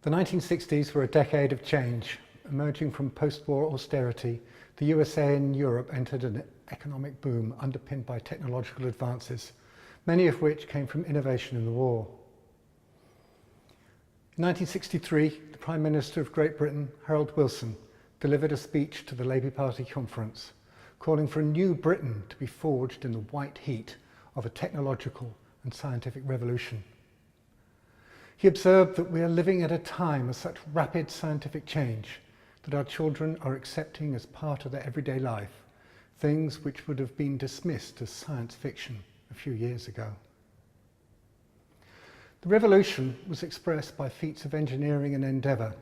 The 1960s were a decade of change. Emerging from post-war austerity, the USA and Europe entered an economic boom underpinned by technological advances, many of which came from innovation in the war. In 1963, the Prime Minister of Great Britain, Harold Wilson, delivered a speech to the Labour Party conference, calling for a new Britain to be forged in the white heat of a technological and scientific revolution. He observed that we are living at a time of such rapid scientific change that our children are accepting as part of their everyday life things which would have been dismissed as science fiction a few years ago. The revolution was expressed by feats of engineering and endeavour,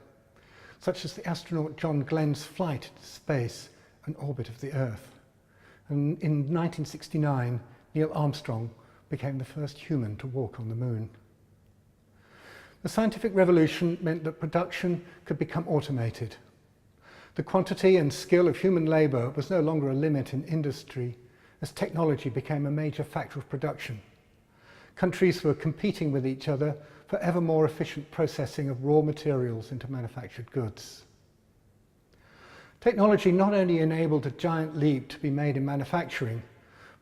such as the astronaut John Glenn's flight into space and orbit of the Earth. And in 1969, Neil Armstrong became the first human to walk on the moon. The scientific revolution meant that production could become automated. The quantity and skill of human labour was no longer a limit in industry, as technology became a major factor of production. Countries were competing with each other for ever more efficient processing of raw materials into manufactured goods. Technology not only enabled a giant leap to be made in manufacturing,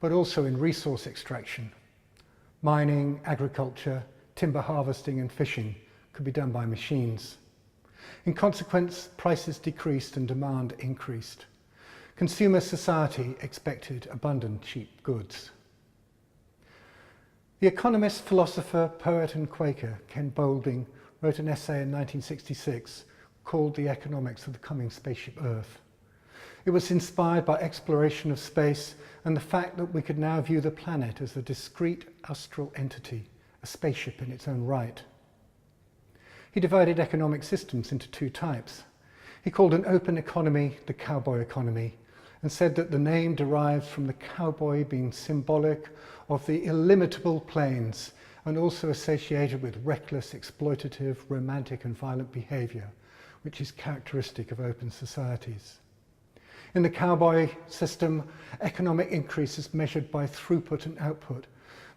but also in resource extraction. Mining, agriculture, timber harvesting and fishing could be done by machines. In consequence, prices decreased and demand increased. Consumer society expected abundant, cheap goods. The economist, philosopher, poet and Quaker Ken Boulding wrote an essay in 1966 called The Economics of the Coming Spaceship Earth. It was inspired by exploration of space and the fact that we could now view the planet as a discrete astral entity, a spaceship in its own right. He divided economic systems into two types. He called an open economy the cowboy economy, and said that the name derived from the cowboy being symbolic of the illimitable plains and also associated with reckless, exploitative, romantic and violent behaviour, which is characteristic of open societies. In the cowboy system, economic increase is measured by throughput and output.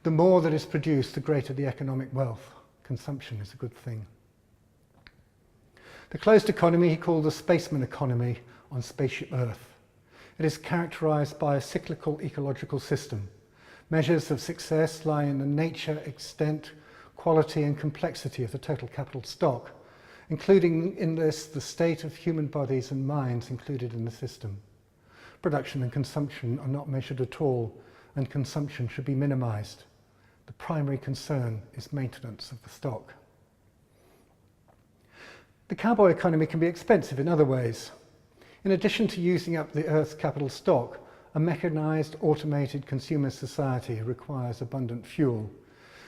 The more that is produced, the greater the economic wealth. Consumption is a good thing. The closed economy he called the spaceman economy on Spaceship Earth. It is characterized by a cyclical ecological system. Measures of success lie in the nature, extent, quality and complexity of the total capital stock, including in this the state of human bodies and minds included in the system. Production and consumption are not measured at all, and consumption should be minimized. The primary concern is maintenance of the stock. The cowboy economy can be expensive in other ways. In addition to using up the Earth's capital stock, a mechanized, automated consumer society requires abundant fuel.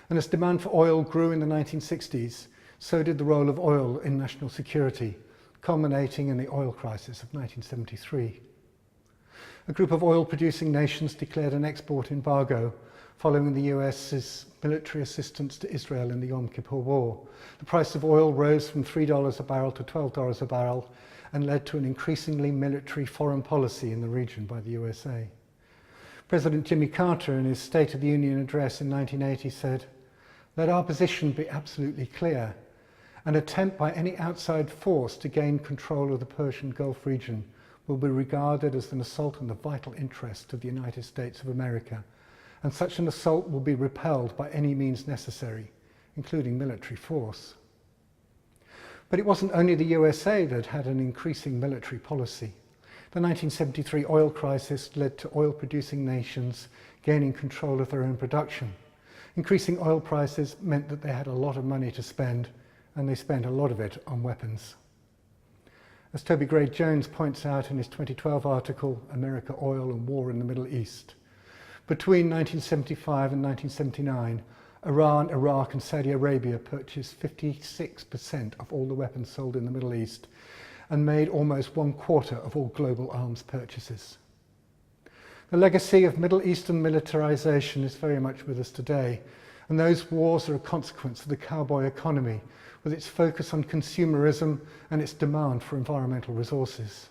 And as demand for oil grew in the 1960s, so did the role of oil in national security, culminating in the oil crisis of 1973. A group of oil-producing nations declared an export embargo following the US's military assistance to Israel in the Yom Kippur War. The price of oil rose from $3 a barrel to $12 a barrel and led to an increasingly military foreign policy in the region by the USA. President Jimmy Carter, in his State of the Union address in 1980, said, "Let our position be absolutely clear. An attempt by any outside force to gain control of the Persian Gulf region will be regarded as an assault on the vital interests of the United States of America, and such an assault will be repelled by any means necessary, including military force." But it wasn't only the USA that had an increasing military policy. The 1973 oil crisis led to oil-producing nations gaining control of their own production. Increasing oil prices meant that they had a lot of money to spend, and they spent a lot of it on weapons. As Toby Gray-Jones points out in his 2012 article, America, Oil and War in the Middle East, between 1975 and 1979, Iran, Iraq and Saudi Arabia purchased 56% of all the weapons sold in the Middle East and made almost 1/4 of all global arms purchases. The legacy of Middle Eastern militarization is very much with us today, and those wars are a consequence of the cowboy economy, with its focus on consumerism and its demand for environmental resources.